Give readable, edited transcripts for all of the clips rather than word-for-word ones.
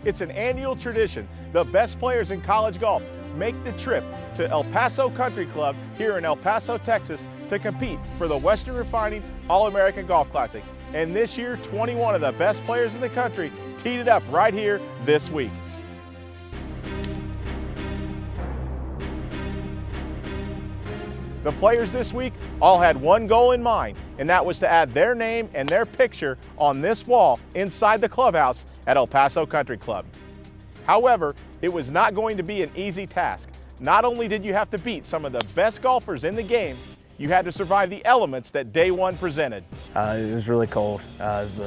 It's an annual tradition. The best players in college golf make the trip to El Paso Country Club here in El Paso, Texas to compete for the Western Refining All-American Golf Classic. And this year, 21 of the best players in the country teed it up right here this week. The players this week all had one goal in mind, and that was to add their name and their picture on this wall inside the clubhouse at El Paso Country Club. However, it was not going to be an easy task. Not only did you have to beat some of the best golfers in the game, you had to survive the elements that day one presented. It was really cold. It was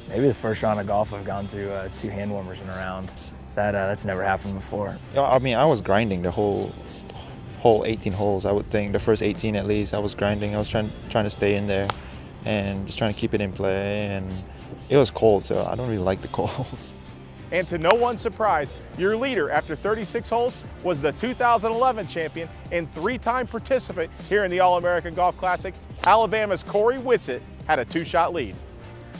maybe the first round of golf I've gone through 2 hand warmers in a round. That's never happened before. I mean, I was grinding the whole 18 holes. I would think the first 18 at least I was grinding. I was trying to stay in there and just trying to keep it in play, and it was cold, so I don't really like the cold. And to no one's surprise, your leader after 36 holes was the 2011 champion and 3-time participant here in the All-American Golf Classic. Alabama's Corey Whitsitt had a 2-shot lead.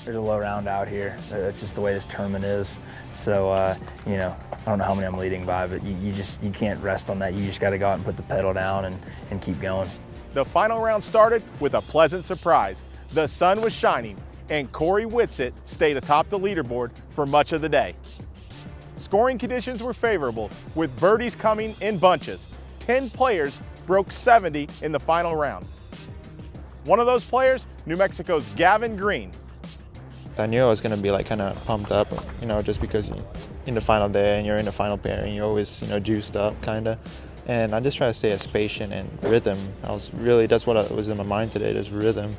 There's a low round out here. That's just the way this tournament is. So, you know, I don't know how many I'm leading by, but you can't rest on that. You just got to go out and put the pedal down and keep going. The final round started with a pleasant surprise. The sun was shining, and Corey Whitsitt stayed atop the leaderboard for much of the day. Scoring conditions were favorable, with birdies coming in bunches. 10 players broke 70 in the final round. One of those players, New Mexico's Gavin Green. I knew I was going to be like kind of pumped up, you know, just because you're in the final day and you're in the final pairing, you're always, you know, juiced up kind of. And I just try to stay as patient and rhythm. That's what was in my mind today, is rhythm.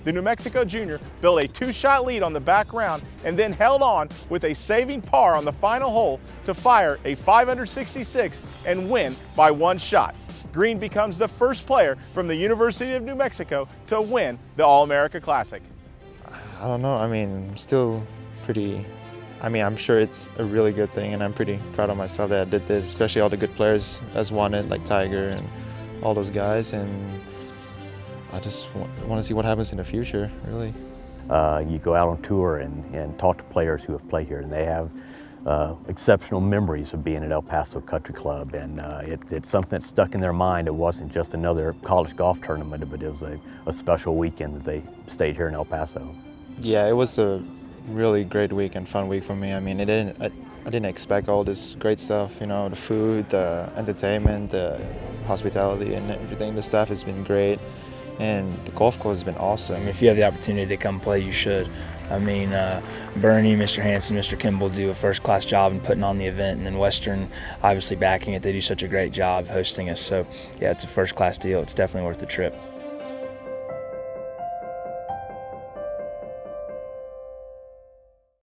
The New Mexico junior built a 2-shot lead on the back round and then held on with a saving par on the final hole to fire a 566 and win by 1 shot. Green becomes the first player from the University of New Mexico to win the All-America Classic. I don't know. I mean, still pretty. I'm sure it's a really good thing, and I'm pretty proud of myself that I did this, especially all the good players as won it, like Tiger and all those guys. And I just want to see what happens in the future, really. You go out on tour and talk to players who have played here, and they have exceptional memories of being at El Paso Country Club, and it's something that stuck in their mind. It wasn't just another college golf tournament, but it was a special weekend that they stayed here in El Paso. Yeah, it was a really great week and fun week for me. I mean, I didn't expect all this great stuff, you know, the food, the entertainment, the hospitality and everything. The staff has been great, and the golf course has been awesome. If you have the opportunity to come play, you should. I mean, Bernie, Mr. Hansen, Mr. Kimball do a first-class job in putting on the event, and then Western obviously backing it. They do such a great job hosting us. So, yeah, it's a first-class deal. It's definitely worth the trip.